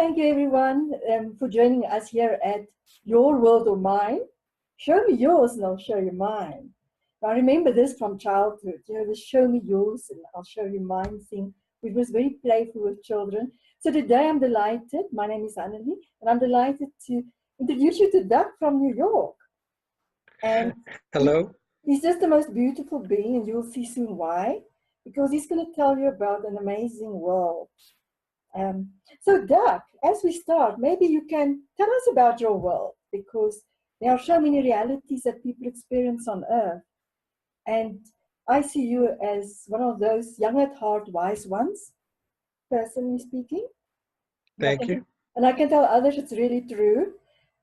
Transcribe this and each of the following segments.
thank you everyone for joining us here at Your World or Mine. Show me yours and I'll show you mine. I remember this from childhood, the show me yours and I'll show you mine thing, which was very playful with children. So today I'm delighted, my name is Hannelie, and I'm delighted to introduce you to Doug from New York. And hello. He's just the most beautiful being, and you'll see soon why, because he's going to tell you about an amazing world. So Doug, as we start, maybe you can tell us about your world, because there are so many realities that people experience on Earth. And I see you as one of those young at heart, wise ones, personally speaking. Thank you. And I can tell others it's really true.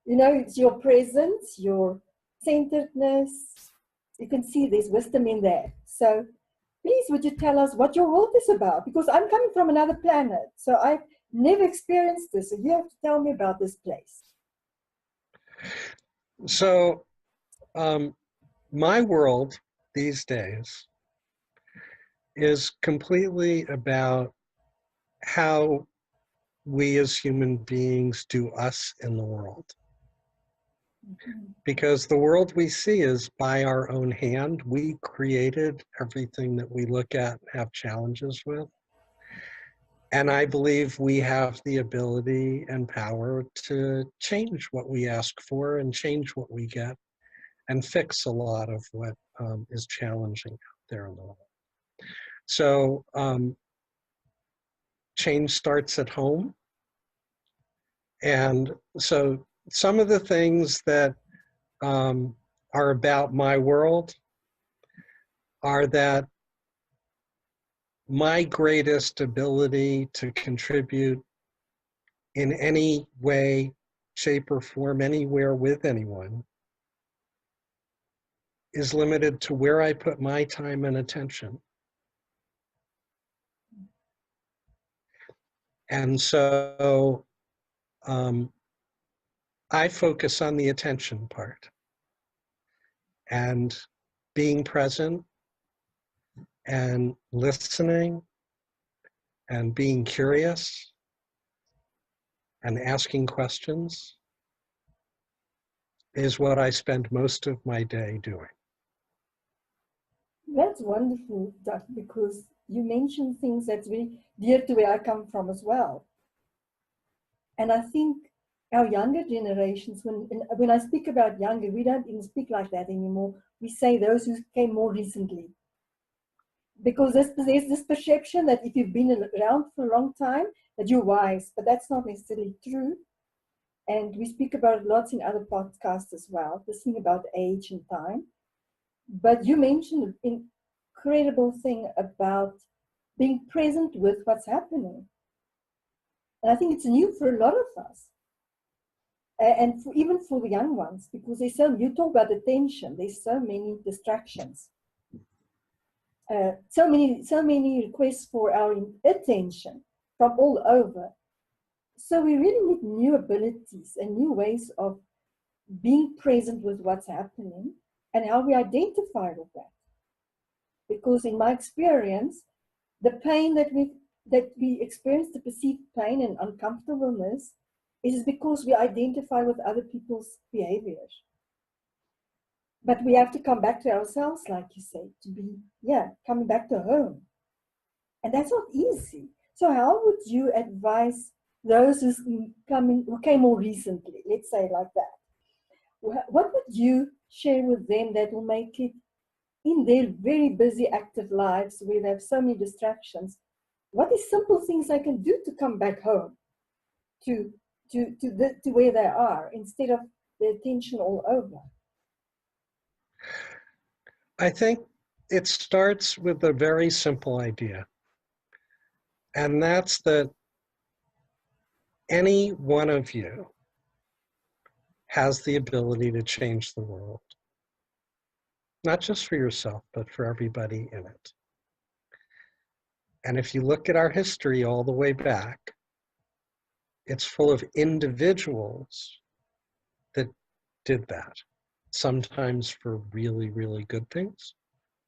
You know, it's your presence, your centeredness. You can see there's wisdom in there. So please, would you tell us what your world is about? Because I'm coming from another planet, so I've never experienced this. So you have to tell me about this place. So, my world these days is completely about how we as human beings do us in the world. Because the world we see is by our own hand. We created everything that we look at and have challenges with. And I believe we have the ability and power to change what we ask for and change what we get and fix a lot of what is challenging out there in the world. So change starts at home. And so some of the things that are about my world are that my greatest ability to contribute in any way, shape, or form, anywhere with anyone is limited to where I put my time and attention. And so I focus on the attention part and being present and listening and being curious and asking questions is what I spend most of my day doing. That's wonderful, Doug, because you mentioned things that's very dear to where I come from as well. And I think our younger generations, when I speak about younger, we don't even speak like that anymore. We say those who came more recently. Because there's this perception that if you've been around for a long time, that you're wise, but that's not necessarily true. And we speak about it lots in other podcasts as well, this thing about age and time. But you mentioned an incredible thing about being present with what's happening. And I think it's new for a lot of us. And even for the young ones, because you talk about attention, there's so many distractions. So many requests for our attention from all over. So we really need new abilities and new ways of being present with what's happening and how we identify with that. Because in my experience, the pain that we experience, the perceived pain and uncomfortableness, is because we identify with other people's behaviors. But we have to come back to ourselves, like you say, to be, coming back to home. And that's not easy. So how would you advise those who came more recently, let's say like that? What would you share with them that will make it, in their very busy, active lives, where they have so many distractions, what is simple things they can do to come back home to where they are, instead of the attention all over? I think it starts with a very simple idea. And that's that any one of you has the ability to change the world. Not just for yourself, but for everybody in it. And if you look at our history all the way back, it's full of individuals that did that. Sometimes for really, really good things,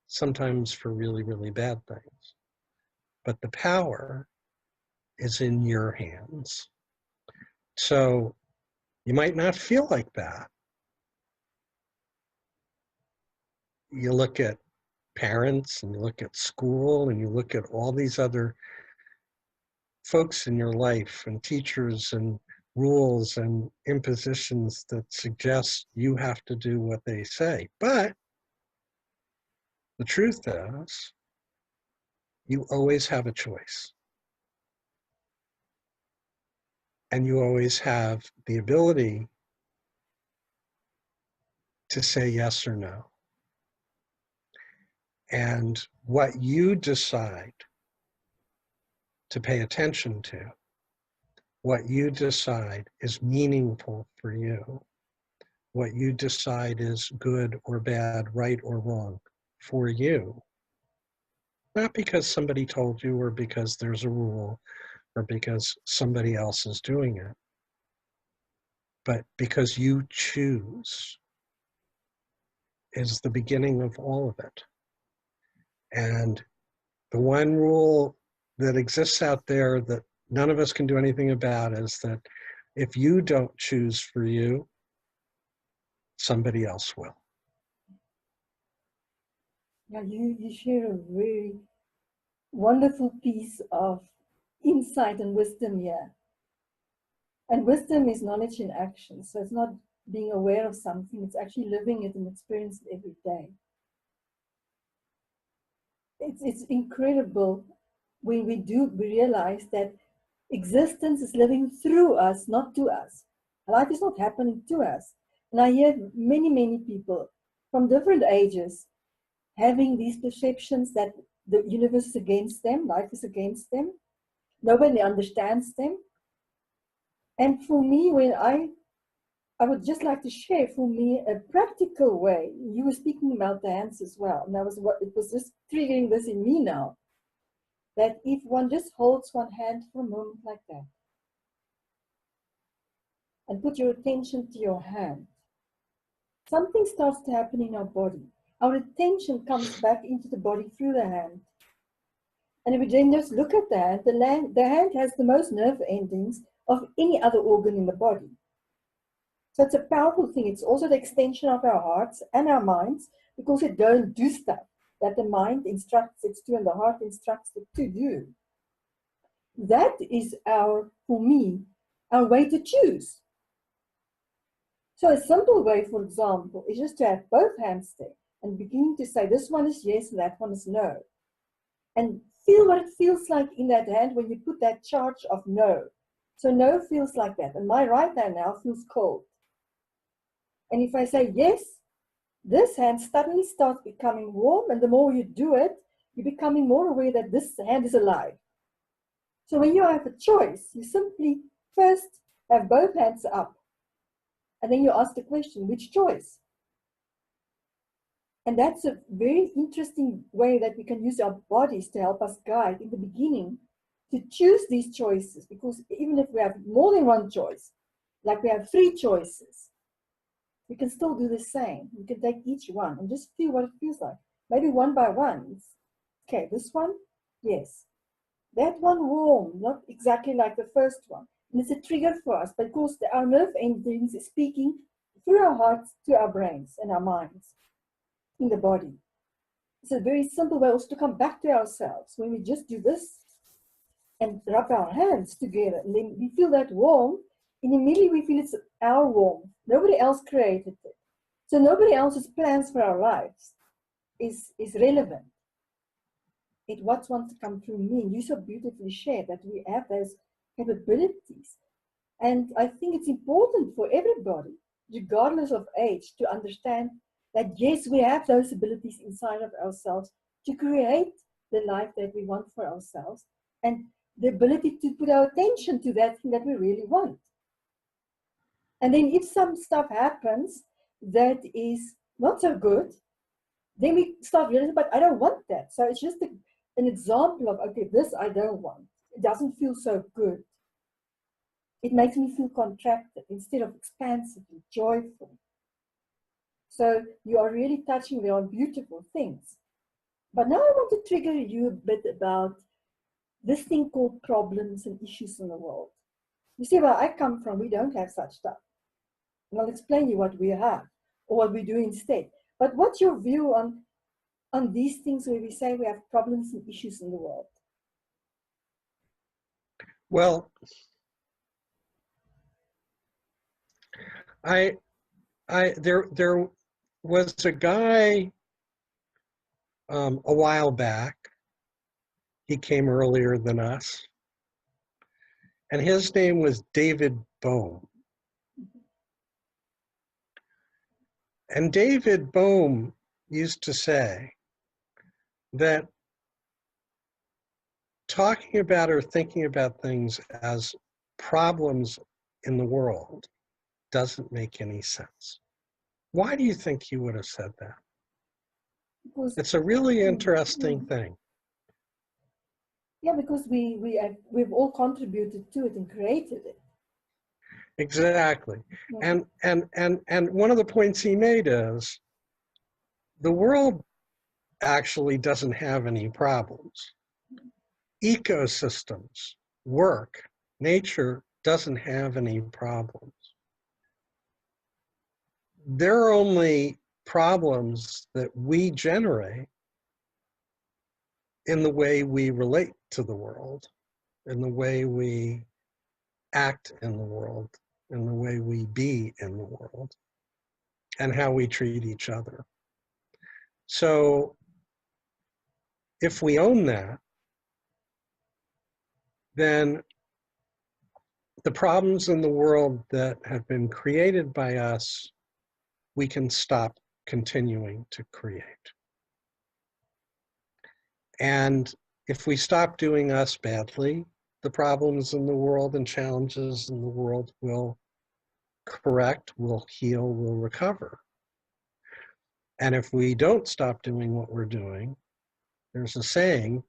sometimes for really, really bad things. But the power is in your hands. So you might not feel like that. You look at parents and you look at school and you look at all these other folks in your life and teachers and rules and impositions that suggest you have to do what they say. But the truth is, you always have a choice. And you always have the ability to say yes or no. And what you decide to pay attention to, what you decide is meaningful for you, what you decide is good or bad, right or wrong for you, not because somebody told you or because there's a rule or because somebody else is doing it, but because you choose is the beginning of all of it. And the one rule that exists out there that none of us can do anything about is that if you don't choose for you, somebody else will. Yeah, you share a very wonderful piece of insight and wisdom here. And wisdom is knowledge in action. So it's not being aware of something, it's actually living it and experiencing it every day. It's incredible when we realize that existence is living through us, not to us. Life is not happening to us. And I hear many people from different ages having these perceptions that the universe is against them, life is against them, nobody understands them. And for me, when I would just like to share for me a practical way. You were speaking about the hands as well, and it was just triggering this in me now. That if one just holds one hand for a moment like that, and put your attention to your hand, something starts to happen in our body. Our attention comes back into the body through the hand. And if we then just look at the hand has the most nerve endings of any other organ in the body. So it's a powerful thing. It's also the extension of our hearts and our minds because it goes and do stuff that the mind instructs it to and the heart instructs it to do. That is for me, our way to choose. So a simple way, for example, is just to have both hands there and begin to say, this one is yes and that one is no. And feel what it feels like in that hand when you put that charge of no. So no feels like that. And my right hand now feels cold. And if I say yes, this hand suddenly starts becoming warm. And the more you do it, you're becoming more aware that this hand is alive. So when you have a choice, you simply first have both hands up. And then you ask the question, which choice? And that's a very interesting way that we can use our bodies to help us guide in the beginning to choose these choices. Because even if we have more than one choice, like we have 3 choices, we can still do the same. We can take each one and just feel what it feels like. Maybe one by one. Okay, this one, yes. That one warm, not exactly like the first one. And it's a trigger for us because our nerve endings is speaking through our hearts to our brains and our minds in the body. It's a very simple way also to come back to ourselves when we just do this and rub our hands together. And then we feel that warmth, and immediately we feel it's our warmth. Nobody else created it. So nobody else's plans for our lives is relevant. It what wants to come through me. And you so beautifully shared that we have those capabilities. And I think it's important for everybody, regardless of age, to understand that yes, we have those abilities inside of ourselves to create the life that we want for ourselves and the ability to put our attention to that thing that we really want. And then if some stuff happens that is not so good, then we start realizing, but I don't want that. So it's just an example of, okay, this I don't want. It doesn't feel so good. It makes me feel contracted instead of expansively joyful. So you are really touching on beautiful things. But now I want to trigger you a bit about this thing called problems and issues in the world. You see, where I come from, we don't have such stuff. And I'll explain you what we have or what we do instead. But what's your view on these things where we say we have problems and issues in the world? Well, there was a guy a while back. He came earlier than us, and his name was David Bohm. And David Bohm used to say that talking about or thinking about things as problems in the world doesn't make any sense. Why do you think he would have said that? Because, it's a really interesting thing. Yeah, because we've all contributed to it and created it. Exactly. Yeah. And one of the points he made is the world actually doesn't have any problems. Ecosystems work. Nature doesn't have any problems. There are only problems that we generate in the way we relate to the world, in the way we act in the world, in the way we be in the world, and how we treat each other. So if we own that, then the problems in the world that have been created by us, we can stop continuing to create. And if we stop doing us badly, the problems in the world and challenges in the world will correct, will heal, will recover. And if we don't stop doing what we're doing, there's a saying,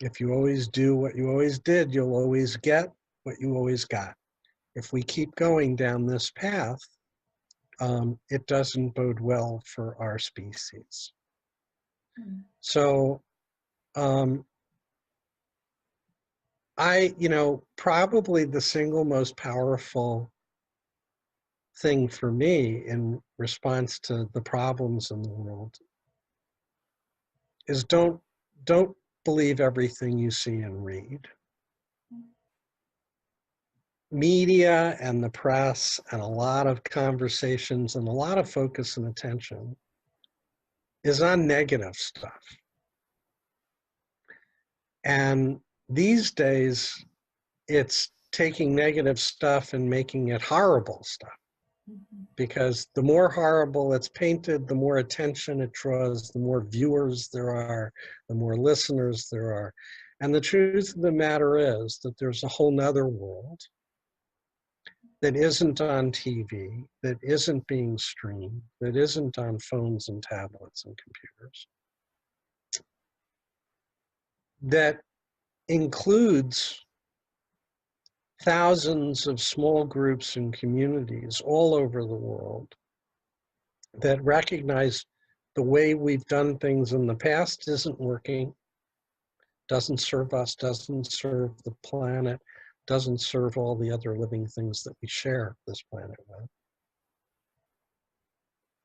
if you always do what you always did, you'll always get what you always got. If we keep going down this path, it doesn't bode well for our species. So probably the single most powerful thing for me in response to the problems in the world is don't believe everything you see and read. Media and the press and a lot of conversations and a lot of focus and attention is on negative stuff. And these days, it's taking negative stuff and making it horrible stuff. Because the more horrible it's painted, the more attention it draws, the more viewers there are, the more listeners there are. And the truth of the matter is that there's a whole nother world that isn't on TV, that isn't being streamed, that isn't on phones and tablets and computers, that includes thousands of small groups and communities all over the world that recognize the way we've done things in the past isn't working, doesn't serve us, doesn't serve the planet, doesn't serve all the other living things that we share this planet with.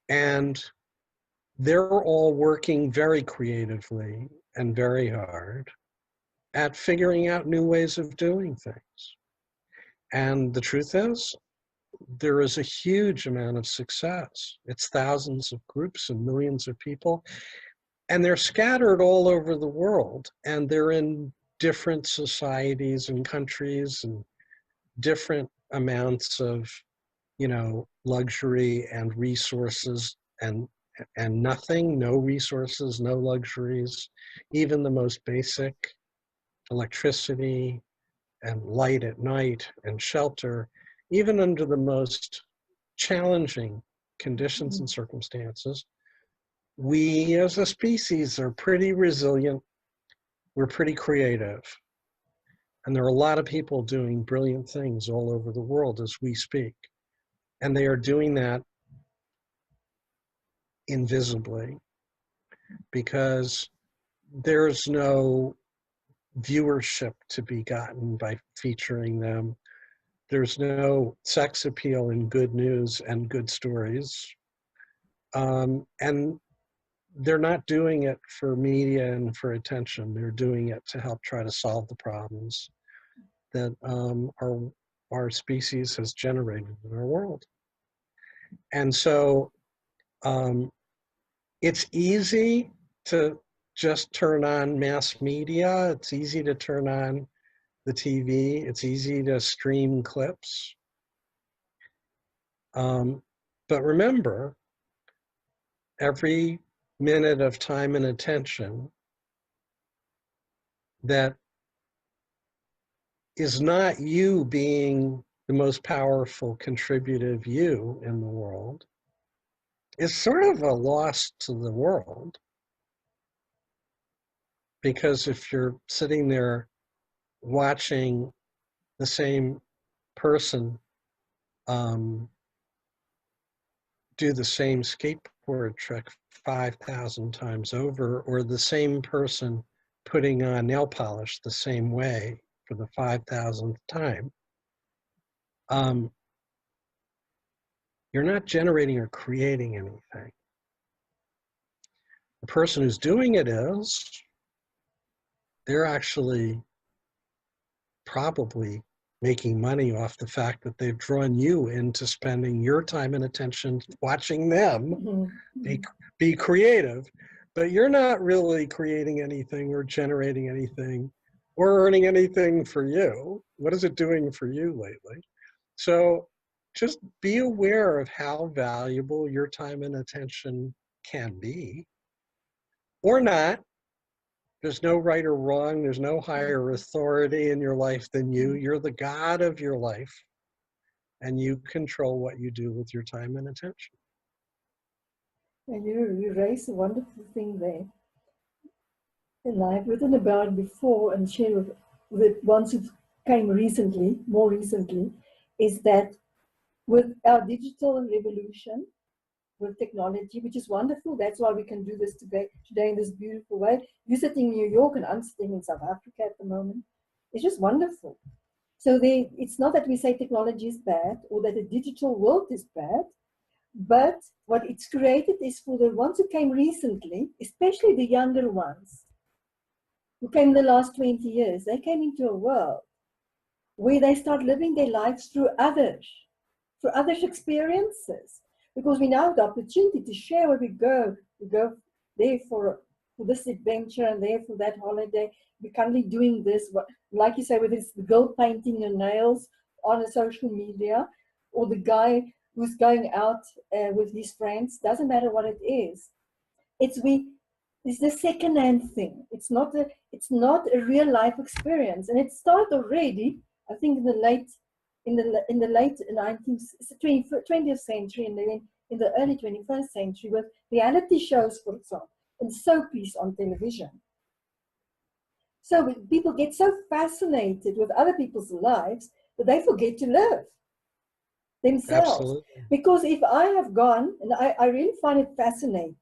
And they're all working very creatively and very hard at figuring out new ways of doing things. And the truth is, there is a huge amount of success. It's thousands of groups and millions of people, and they're scattered all over the world, and they're in different societies and countries and different amounts of, luxury and resources and nothing, no resources, no luxuries, even the most basic electricity and light at night and shelter, even under the most challenging conditions and circumstances, we as a species are pretty resilient. We're pretty creative. And there are a lot of people doing brilliant things all over the world as we speak. And they are doing that invisibly because there's no viewership to be gotten by featuring them. There's no sex appeal in good news and good stories. And they're not doing it for media and for attention. They're doing it to help try to solve the problems that our species has generated in our world. And so it's easy to just turn on mass media. It's easy to turn on the TV. It's easy to stream clips. But remember, every minute of time and attention that is not you being the most powerful contributive you in the world is sort of a loss to the world. Because if you're sitting there watching the same person do the same skateboard trick 5,000 times over, or the same person putting on nail polish the same way for the 5,000th time, you're not generating or creating anything. The person who's doing it is, they're actually probably making money off the fact that they've drawn you into spending your time and attention watching them be creative, but you're not really creating anything or generating anything or earning anything for you. What is it doing for you lately? So just be aware of how valuable your time and attention can be, or not. There's no right or wrong. There's no higher authority in your life than you. You're the God of your life, and you control what you do with your time and attention. And you raise a wonderful thing there. And I've written about it before and shared with ones who came recently, more recently, is that with our digital revolution, with technology, which is wonderful. That's why we can do this today in this beautiful way. You're sitting in New York and I'm sitting in South Africa at the moment. It's just wonderful. So it's not that we say technology is bad or that the digital world is bad, but what it's created is for the ones who came recently, especially the younger ones, who came in the last 20 years, they came into a world where they start living their lives through others' experiences. Because we now have the opportunity to share where we go. We go there for this adventure and there for that holiday. We're currently doing this, like you say, whether it's the girl painting her nails on a social media or the guy who's going out with his friends. Doesn't matter what it is. It's the second-hand thing. It's not a real life experience, and it started already. I think in the late 20th century, and then in the early 21st century, with reality shows, for example, and soapies on television. So people get so fascinated with other people's lives that they forget to live themselves. Absolutely. Because if I have gone, and I really find it fascinating,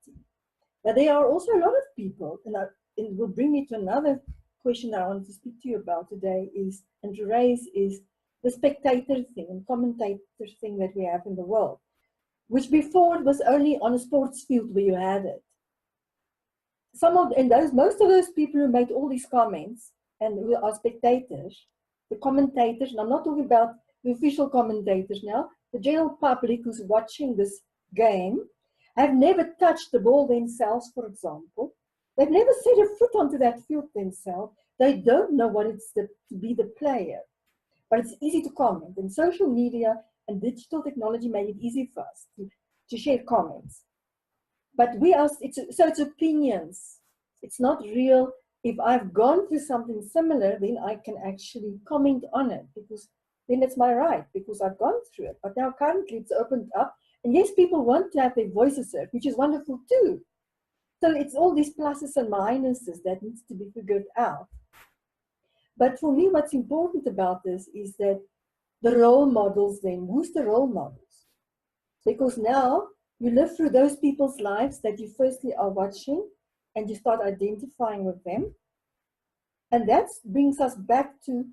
but there are also a lot of people, and it will bring me to another question that I want to speak to you about today and to raise is the spectator thing and commentator thing that we have in the world, which before it was only on a sports field where you had it. Most of those people who made all these comments and who are spectators, the commentators, and I'm not talking about the official commentators now, the general public who's watching this game, have never touched the ball themselves, for example. They've never set a foot onto that field themselves. They don't know what it's to be the player. But it's easy to comment. And social media and digital technology made it easy for us to share comments. But it's opinions. It's not real. If I've gone through something similar, then I can actually comment on it because then it's my right because I've gone through it. But now currently it's opened up. And yes, people want to have their voices heard, which is wonderful too. So it's all these pluses and minuses that needs to be figured out. But for me, what's important about this is that the role models then, who's the role models? Because now you live through those people's lives that you firstly are watching and you start identifying with them. And that brings us back to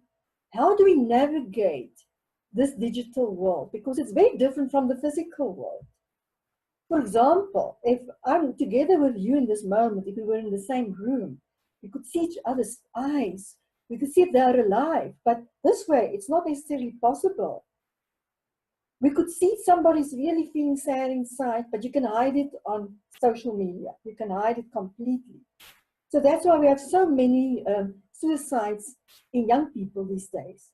how do we navigate this digital world, because it's very different from the physical world. For example, if I'm together with you in this moment, if we were in the same room, we could see each other's eyes. We could see if they are alive. But this way, it's not necessarily possible. We could see somebody's really feeling sad inside, but you can hide it on social media. You can hide it completely. So that's why we have so many suicides in young people these days.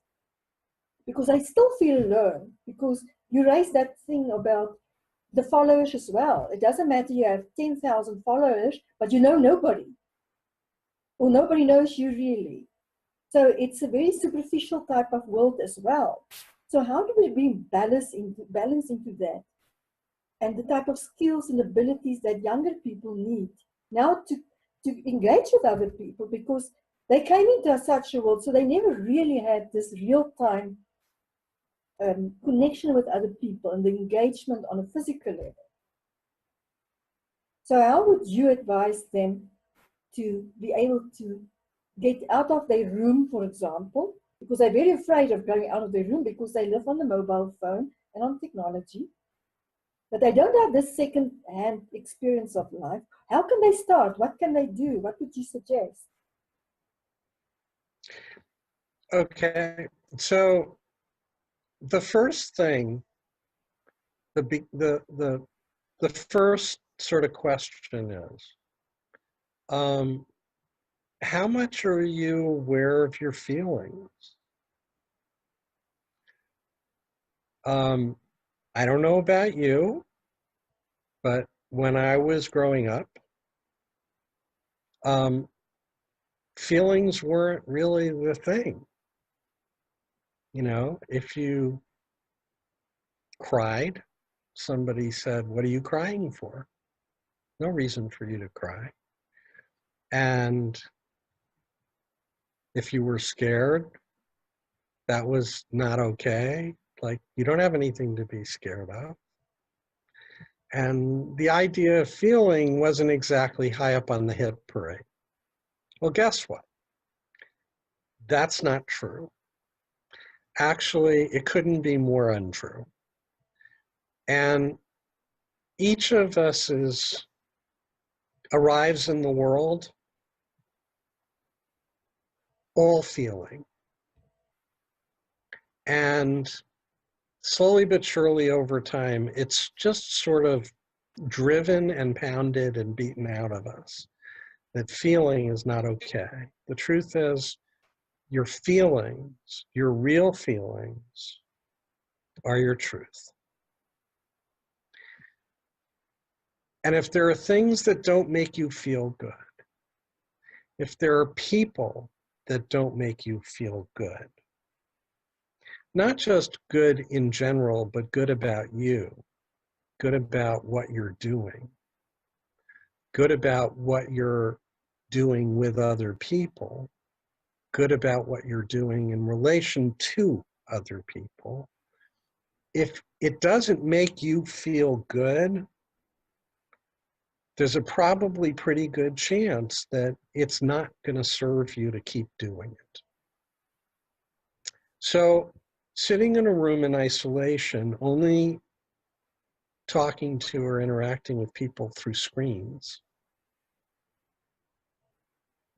Because I still feel alone, because you raised that thing about the followers as well. It doesn't matter you have 10,000 followers, but you know nobody, or nobody knows you really. So it's a very superficial type of world as well. So how do we bring balance into that? And the type of skills and abilities that younger people need now to engage with other people, because they came into such a world, so they never really had this real-time connection with other people and the engagement on a physical level. So how would you advise them to be able to get out of their room, for example, because they're very afraid of going out of their room because they live on the mobile phone and on technology, but they don't have this second-hand experience of life. How can they start? What can they do? What would you suggest? Okay, so the first thing, the first sort of question is, how much are you aware of your feelings? I don't know about you, but when I was growing up, feelings weren't really the thing. You know, if you cried, somebody said, "What are you crying for?" No reason for you to cry. And if you were scared, that was not okay. Like, you don't have anything to be scared of. And the idea of feeling wasn't exactly high up on the hit parade. Well, guess what? That's not true. Actually, it couldn't be more untrue. And each of us arrives in the world all feeling. And slowly but surely over time, it's just sort of driven and pounded and beaten out of us that feeling is not okay. The truth is, your feelings, your real feelings, are your truth. And if there are things that don't make you feel good, if there are people that don't make you feel good, not just good in general, but good about you, good about what you're doing, good about what you're doing with other people, good about what you're doing in relation to other people. If it doesn't make you feel good, there's a probably pretty good chance that it's not going to serve you to keep doing it. So sitting in a room in isolation, only talking to or interacting with people through screens,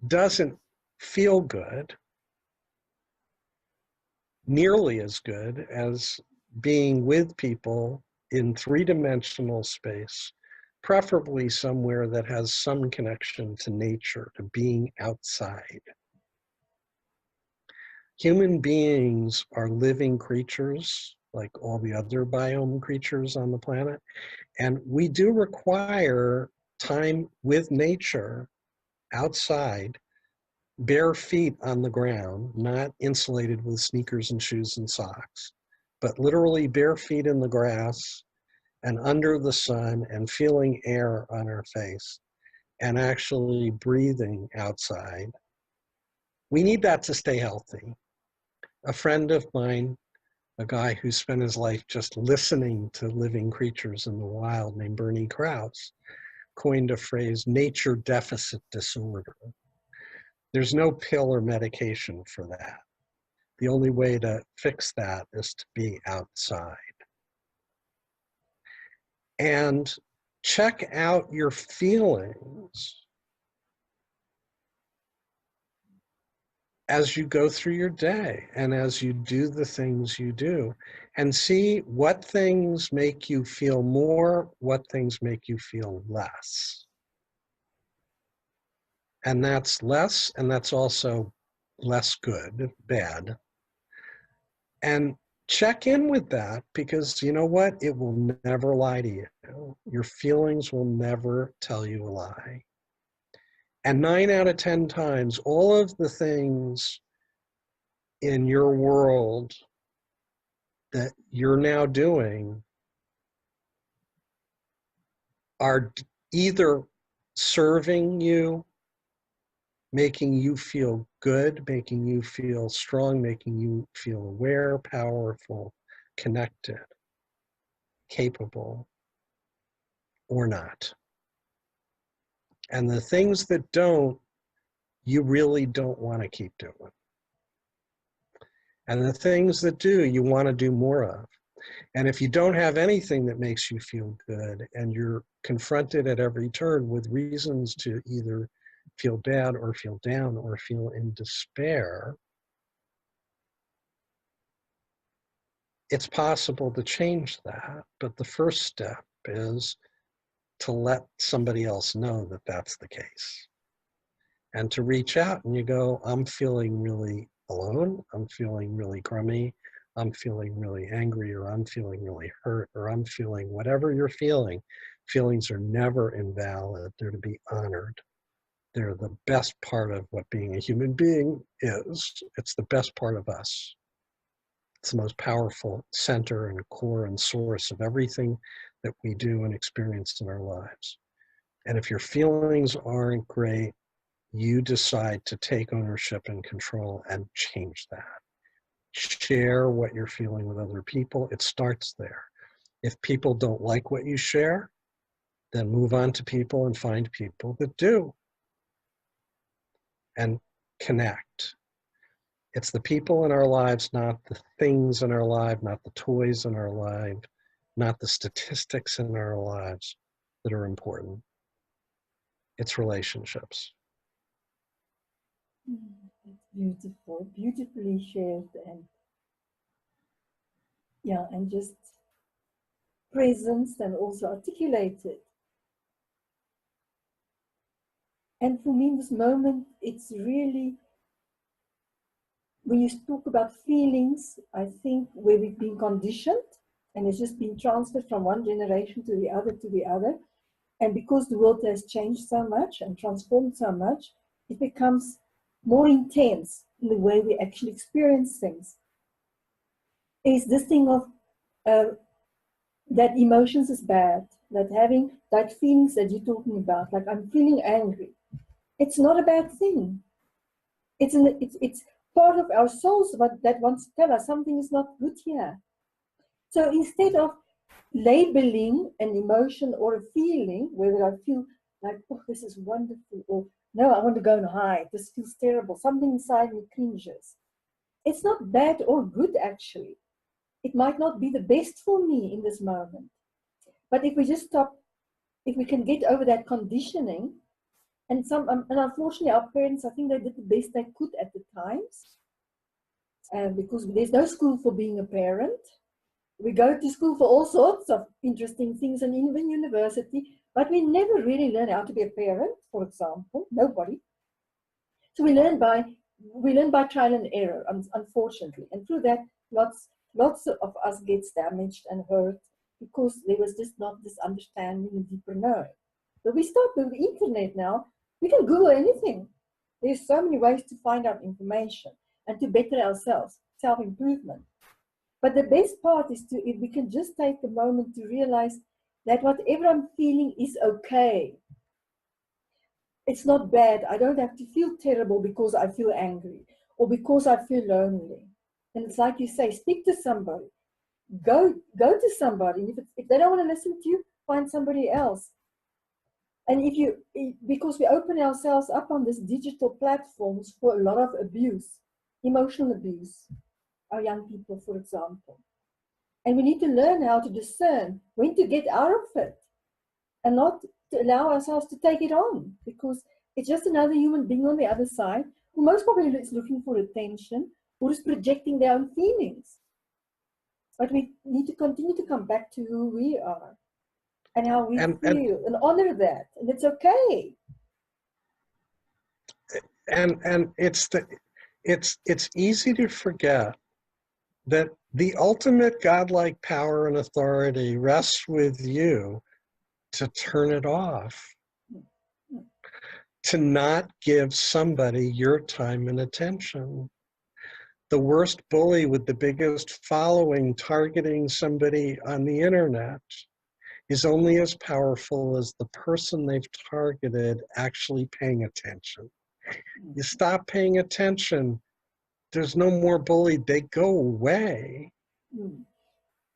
doesn't feel good, nearly as good as being with people in three-dimensional space, preferably somewhere that has some connection to nature, to being outside. Human beings are living creatures like all the other biome creatures on the planet, and we do require time with nature outside, bare feet on the ground, not insulated with sneakers and shoes and socks, but literally bare feet in the grass and under the sun and feeling air on our face and actually breathing outside. We need that to stay healthy. A friend of mine, a guy who spent his life just listening to living creatures in the wild named Bernie Krause, coined a phrase, nature deficit disorder. There's no pill or medication for that. The only way to fix that is to be outside. And check out your feelings as you go through your day and as you do the things you do, and see what things make you feel more, what things make you feel less. And that's less, and that's also less good, bad. And check in with that, because you know what? It will never lie to you. Your feelings will never tell you a lie. And 9 out of 10 times, all of the things in your world that you're now doing are either serving you, making you feel good, making you feel strong, making you feel aware, powerful, connected, capable, or not. And the things that don't, you really don't want to keep doing. And the things that do, you want to do more of. And if you don't have anything that makes you feel good, and you're confronted at every turn with reasons to either feel bad or feel down or feel in despair, it's possible to change that. But the first step is to let somebody else know that that's the case. And to reach out and you go, I'm feeling really alone, I'm feeling really crummy, I'm feeling really angry, or I'm feeling really hurt, or I'm feeling whatever you're feeling. Feelings are never invalid. They're to be honored. They're the best part of what being a human being is. It's the best part of us. It's the most powerful center and core and source of everything that we do and experience in our lives. And if your feelings aren't great, you decide to take ownership and control and change that. Share what you're feeling with other people. It starts there. If people don't like what you share, then move on to people and find people that do. And connect. It's the people in our lives, not the things in our life, not the toys in our life, not the statistics in our lives that are important. It's relationships. It's beautiful, beautifully shared, and yeah, and just presence and also articulated. And for me, in this moment, it's really, when you talk about feelings, I think where we've been conditioned and it's just been transferred from one generation to the other to the other. And because the world has changed so much and transformed so much, it becomes more intense in the way we actually experience things. Is this thing of that emotions is bad, that having that feelings that you're talking about, like I'm feeling angry, it's not a bad thing. It's part of our souls that wants to tell us something is not good here. So instead of labeling an emotion or a feeling, whether I feel like, oh, this is wonderful, or no, I want to go and hide, this feels terrible, something inside me cringes. It's not bad or good, actually. It might not be the best for me in this moment. But if we just stop, if we can get over that conditioning, and unfortunately our parents, I think they did the best they could at the times, because there's no school for being a parent. We go to school for all sorts of interesting things and even university, but we never really learn how to be a parent, for example, nobody. So we learn by trial and error, unfortunately. And through that, lots of us gets damaged and hurt because there was just not this understanding and deeper knowing. But we start with the internet now. We can Google anything. There's so many ways to find out information and to better ourselves, self-improvement. But the best part is if we can just take a moment to realize that whatever I'm feeling is okay. It's not bad. I don't have to feel terrible because I feel angry or because I feel lonely. And it's like you say, speak to somebody. Go to somebody. And if they don't want to listen to you, find somebody else. And because we open ourselves up on these digital platforms for a lot of abuse, emotional abuse. our young people, for example. And we need to learn how to discern when to get out of it and not to allow ourselves to take it on, because it's just another human being on the other side who most probably is looking for attention or is projecting their own feelings. But we need to continue to come back to who we are and how we feel and honor that. And it's okay. And it's easy to forget that the ultimate godlike power and authority rests with you to turn it off, to not give somebody your time and attention. The worst bully with the biggest following targeting somebody on the internet is only as powerful as the person they've targeted actually paying attention. You stop paying attention, there's no more bully, they go away.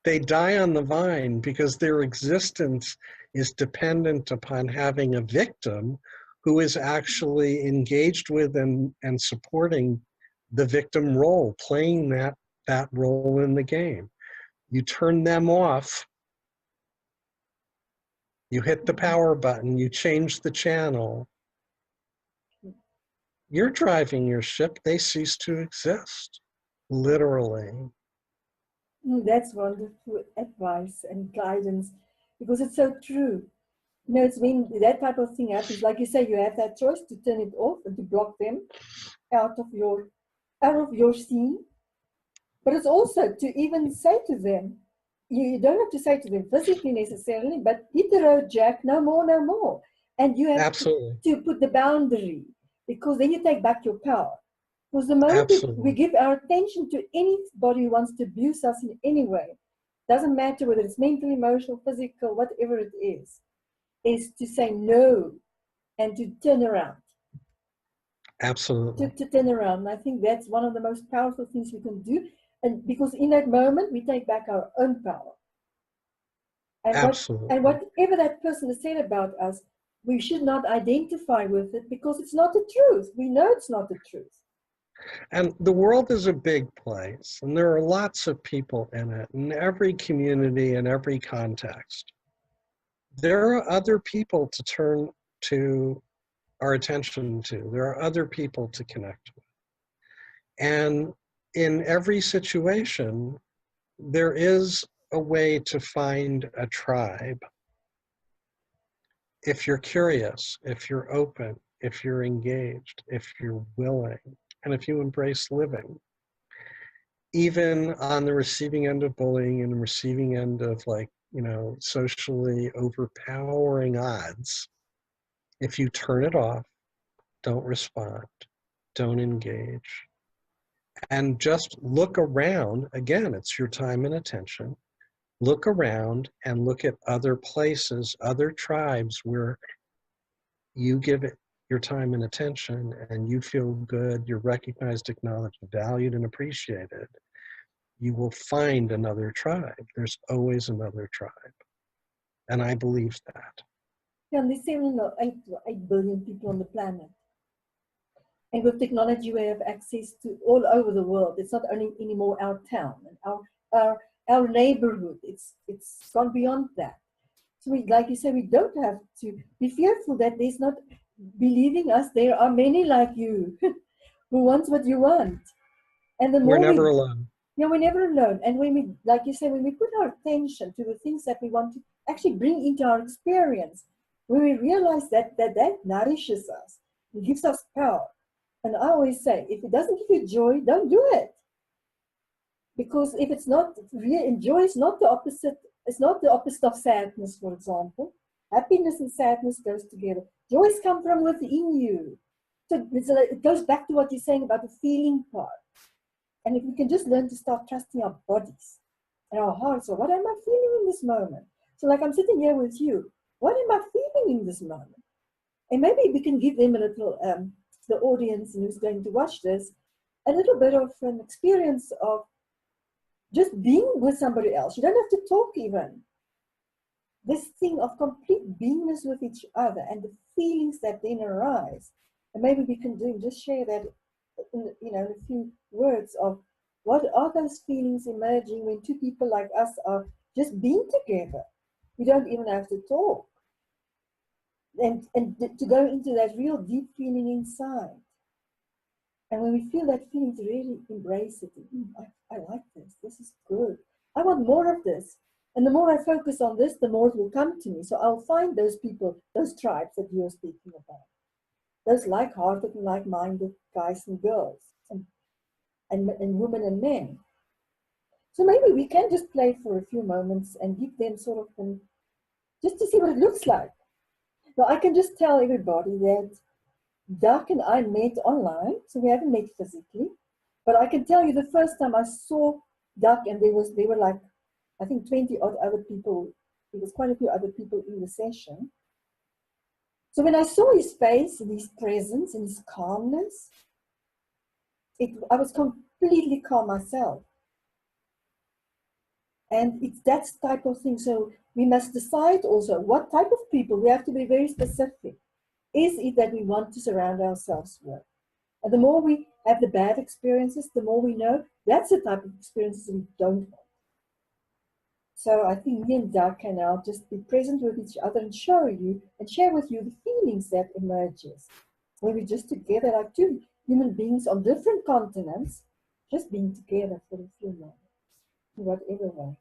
They die on the vine because their existence is dependent upon having a victim who is actually engaged with and supporting the victim role, playing that role in the game. You turn them off, you hit the power button, you change the channel. You're driving your ship, they cease to exist, literally. That's wonderful advice and guidance, because it's so true. You know, it's when that type of thing happens, like you say, you have that choice to turn it off and to block them out of your scene. But it's also to even say to them, you don't have to say to them physically necessarily, but hit the road, Jack, no more, no more. And you have to put the boundary, because then you take back your power. Because the moment we give our attention to anybody who wants to abuse us in any way, doesn't matter whether it's mental, emotional, physical, whatever it is to say no and to turn around. Absolutely. To turn around. I think that's one of the most powerful things we can do. And because in that moment, we take back our own power. And Absolutely. Whatever that person has said about us, we should not identify with it, because it's not the truth. We know it's not the truth. And the world is a big place, and there are lots of people in it, in every community, in every context. There are other people to turn to our attention to. There are other people to connect with. And in every situation, there is a way to find a tribe. If you're curious, if you're open, if you're engaged, if you're willing, and if you embrace living. Even on the receiving end of bullying and the receiving end of, like, you know, socially overpowering odds, if you turn it off, don't respond, don't engage, and just look around, again, it's your time and attention, look around and look at other places, other tribes where you give it your time and attention and you feel good, you're recognized, acknowledged, valued, and appreciated. You will find another tribe. There's always another tribe. And I believe that. Yeah, and there's 7 or 8 billion people on the planet. And with technology, we have access to all over the world. It's not only anymore our town and our neighborhood. It's gone beyond that. So we, like you say, we don't have to be fearful that there's not believing us. There are many like you who wants what you want. And the more we're never alone. Yeah, we're never alone. And when we, like you say, when we put our attention to the things that we want to actually bring into our experience, when we realize that nourishes us, it gives us power. And I always say, if it doesn't give you joy, don't do it. Because if it's not real, joy is not the opposite. It's not the opposite of sadness, for example. Happiness and sadness goes together. Joys come from within you. So it goes back to what you're saying about the feeling part. And if we can just learn to start trusting our bodies and our hearts, or what am I feeling in this moment? So like I'm sitting here with you, what am I feeling in this moment? And maybe we can give them a little, the audience who's going to watch this, a little bit of an experience of just being with somebody else. You don't have to talk even. This thing of complete beingness with each other and the feelings that then arise. And maybe we can just share that in a few words of What are those feelings emerging when two people like us are just being together? We don't even have to talk. And to go into that real deep feeling inside. And when we feel that feeling, to really embrace it. I like this. This is good. I want more of this. And the more I focus on this, the more it will come to me. So I'll find those people, those tribes that you're speaking about. Those like-hearted and like-minded guys and girls, and women and men. So maybe we can just play for a few moments and give them sort of just to see what it looks like. Now I can just tell everybody that Doc and I met online, so we haven't met physically. But I can tell you the first time I saw Doc, and they were like, I think 20 odd other people. There was quite a few other people in the session. So when I saw his face and his presence and his calmness, I was completely calm myself. And it's that type of thing. So we must decide also what type of people. We have to be very specific. Is it that we want to surround ourselves with? And the more we have the bad experiences, the more we know that's the type of experiences we don't want. So I think me and Doug can now just be present with each other and show you and share with you the feelings that emerges when we're just together like two human beings on different continents, just being together for a few moments, in whatever way.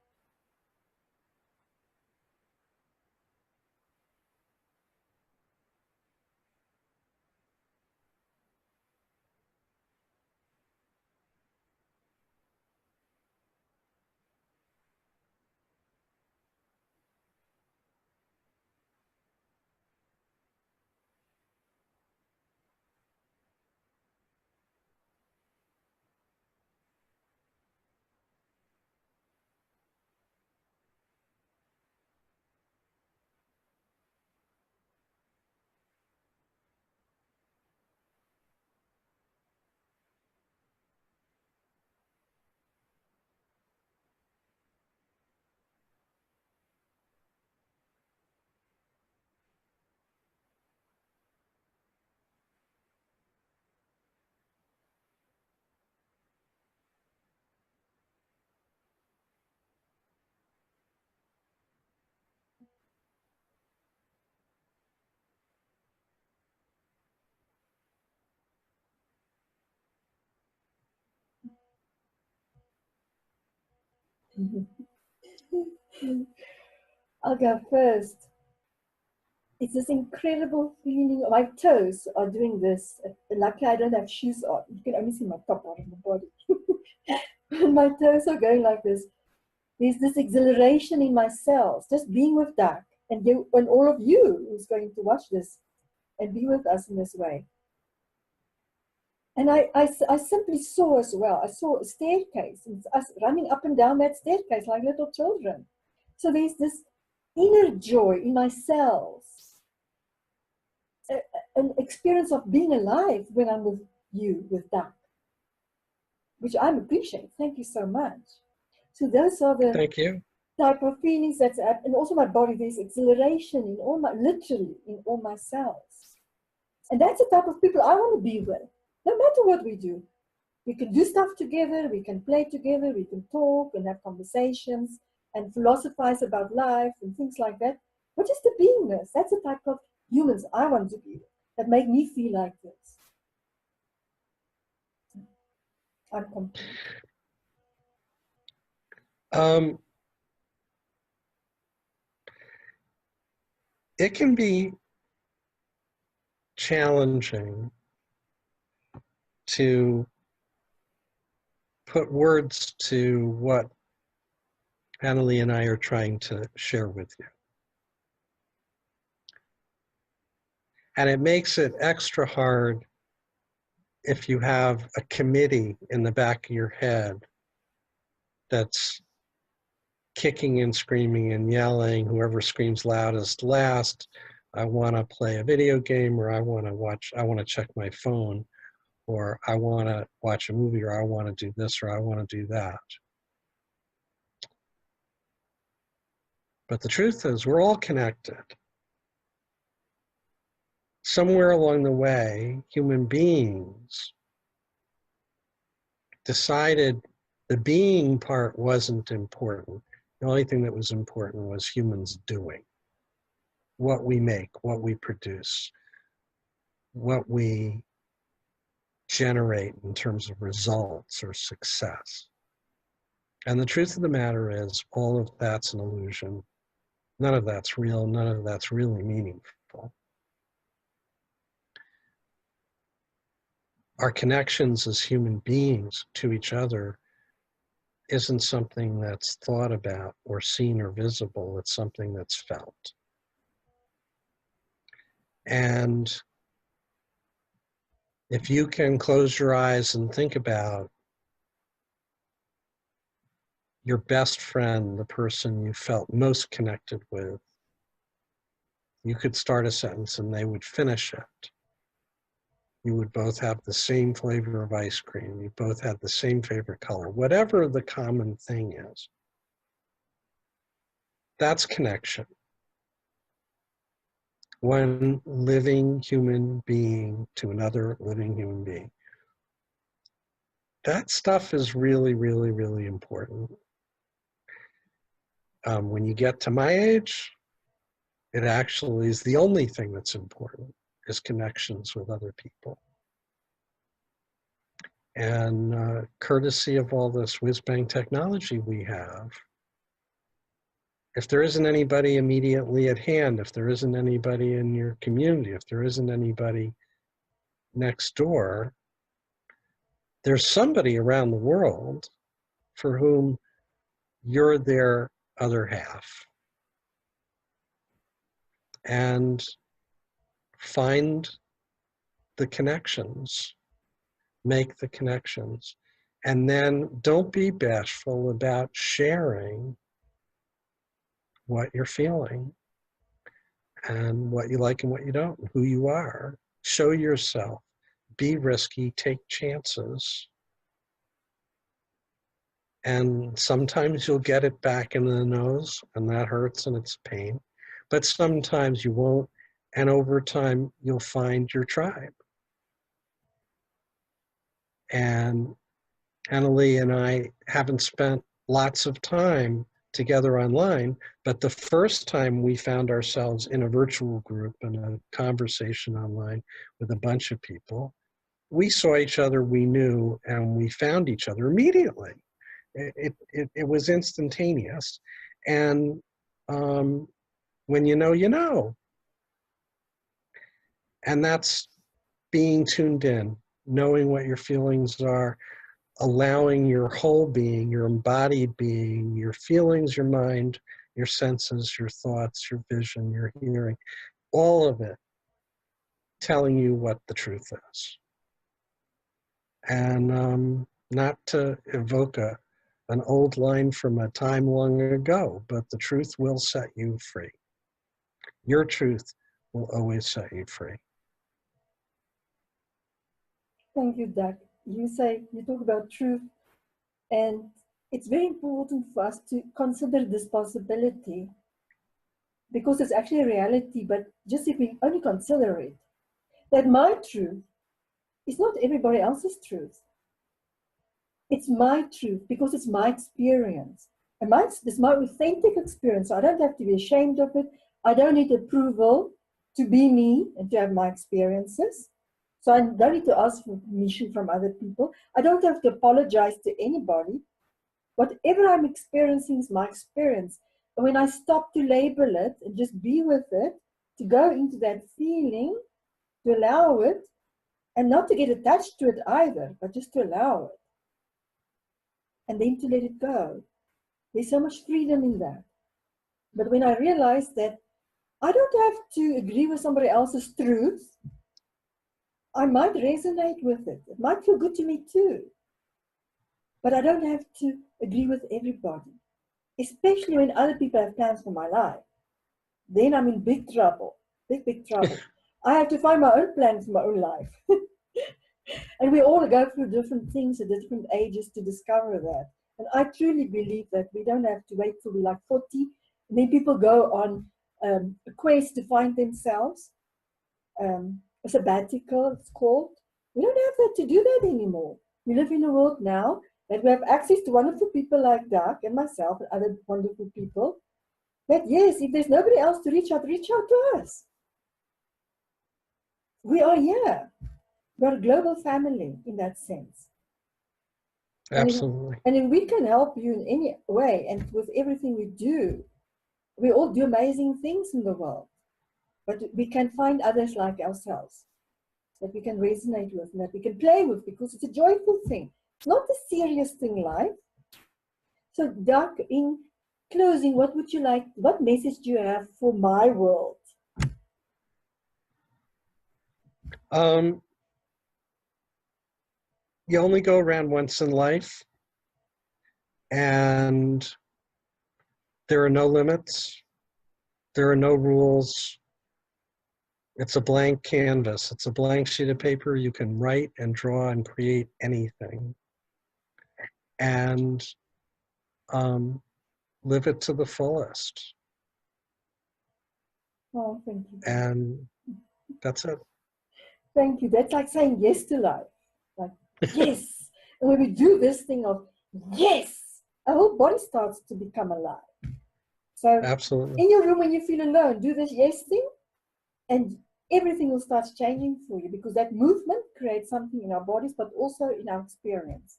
I'll go first. It's this incredible feeling. My toes are doing this. Luckily, I don't have shoes on. You can only see my top part of the body. My toes are going like this. There's this exhilaration in my cells, just being with Doug and you and all of you who's going to watch this and be with us in this way. And I simply saw as well, I saw a staircase, and it's us running up and down that staircase like little children. So there's this inner joy in my cells, an experience of being alive when I'm with you, with Doug, which I appreciate. Thank you so much. So those are the Thank you. type of feelings that's up, and also my body, there's exhilaration in all my, literally in all my cells. And that's the type of people I want to be with, no matter what we do. We can do stuff together, we can play together, we can talk and have conversations and philosophize about life and things like that. But just the beingness, that's the type of humans I want to be with, that make me feel like this. I'm complete. It can be challenging to put words to what Hannelie and I are trying to share with you. And it makes it extra hard if you have a committee in the back of your head that's kicking and screaming and yelling, whoever screams loudest last, I want to play a video game, or I want to check my phone, or I want to watch a movie, or I want to do this, or I want to do that. But the truth is, we're all connected. Somewhere along the way, human beings decided The being part wasn't important. The only thing that was important was humans doing. What we make, what we produce, what we generate in terms of results or success. And the truth of the matter is, all of that's an illusion. None of that's real. None of that's really meaningful. Our connections as human beings to each other isn't something that's thought about or seen or visible. It's something that's felt. And if you can close your eyes and think about your best friend, the person you felt most connected with, you could start a sentence and they would finish it. You would both have the same flavor of ice cream. You both had the same favorite color. Whatever the common thing is, that's connection. One living human being to another living human being. That stuff is really, really, really important. When you get to my age, it actually is the only thing that's important, is connections with other people. And courtesy of all this whiz-bang technology we have, if there isn't anybody immediately at hand, if there isn't anybody in your community, if there isn't anybody next door, there's somebody around the world for whom you're their other half. And find the connections, make the connections, and then don't be bashful about sharing what you're feeling and what you like and what you don't, and who you are. Show yourself, be risky, take chances. And sometimes you'll get it back in the nose, and that hurts and it's pain. But sometimes you won't, and over time you'll find your tribe. And Hannelie and I haven't spent lots of time together online, but the first time we found ourselves in a virtual group and a conversation online with a bunch of people, we saw each other, we knew, and we found each other immediately. It was instantaneous. And when you know, you know. And that's being tuned in, knowing what your feelings are, allowing your whole being, your embodied being, your feelings, your mind, your senses, your thoughts, your vision, your hearing, all of it telling you what the truth is. And not to evoke an old line from a time long ago, but the truth will set you free. Your truth will always set you free. Thank you, Doug. You talk about truth, and it's very important for us to consider this possibility because it's actually a reality, but just if we only consider it, that my truth is not everybody else's truth. It's my truth because it's my experience. And it's my authentic experience. So I don't have to be ashamed of it. I don't need approval to be me and to have my experiences. So I don't need to ask for permission from other people. I don't have to apologize to anybody. Whatever I'm experiencing is my experience. And when I stop to label it and just be with it, to go into that feeling, to allow it, and not to get attached to it either, but just to allow it. And then to let it go. There's so much freedom in that. But when I realized that I don't have to agree with somebody else's truth, I might resonate with it. It might feel good to me too. But I don't have to agree with everybody, especially when other people have plans for my life. Then I'm in big trouble, big trouble. I have to find my own plans for my own life. And we all go through different things at different ages to discover that. And I truly believe that we don't have to wait till we're like 40. And then people go on a quest to find themselves. A sabbatical, it's called. We don't have that to do that anymore. We live in a world now that we have access to wonderful people like Doug and myself and other wonderful people, that yes, if there's nobody else to reach out to us. We are here. We're a global family in that sense. Absolutely. And if we can help you in any way, and with everything we do, we all do amazing things in the world. But we can find others like ourselves that we can resonate with and that we can play with, because it's a joyful thing. It's not a serious thing, life. So, Doug, in closing, what message do you have for my world? You only go around once in life, and there are no limits. There are no rules. It's a blank canvas. It's a blank sheet of paper. You can write and draw and create anything. And live it to the fullest. Oh, thank you. And that's it. Thank you. That's like saying yes to life. Like, yes. And when we do this thing of yes, our whole body starts to become alive. So, absolutely, in your room when you feel alone, do this yes thing, and everything will start changing for you, because that movement creates something in our bodies, but also in our experience.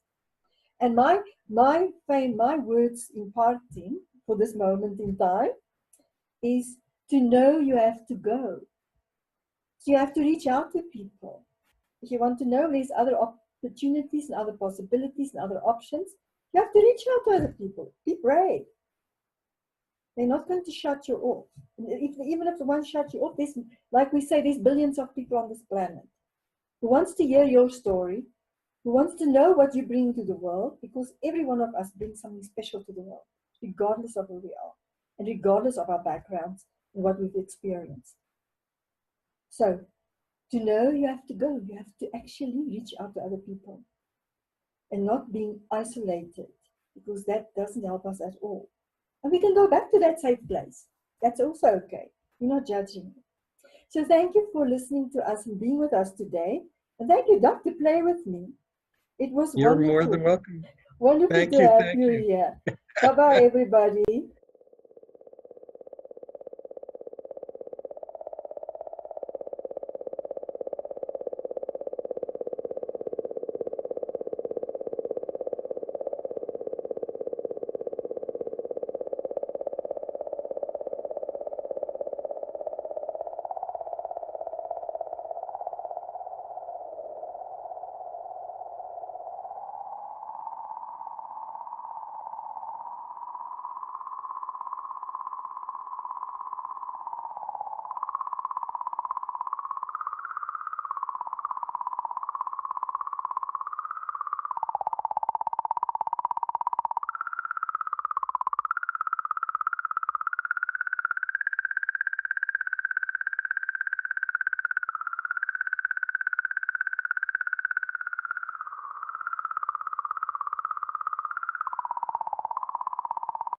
And my words imparting for this moment in time is to know you have to go. So you have to reach out to people. If you want to know there's other opportunities and other possibilities and other options, you have to reach out to other people. Be brave. They're not going to shut you off. Even if the one shuts you off, like we say, there's billions of people on this planet who wants to hear your story, who wants to know what you bring to the world, because every one of us brings something special to the world, regardless of who we are, and regardless of our backgrounds and what we've experienced. So, to know, you have to go. You have to actually reach out to other people and not being isolated, because that doesn't help us at all. And we can go back to that safe place. That's also okay. We're not judging. So thank you for listening to us and being with us today. And thank you, Doug, to play with me. It was you're wonderful. more than welcome. Wonderful Thank to you. have Thank you you. here. Bye-bye, everybody.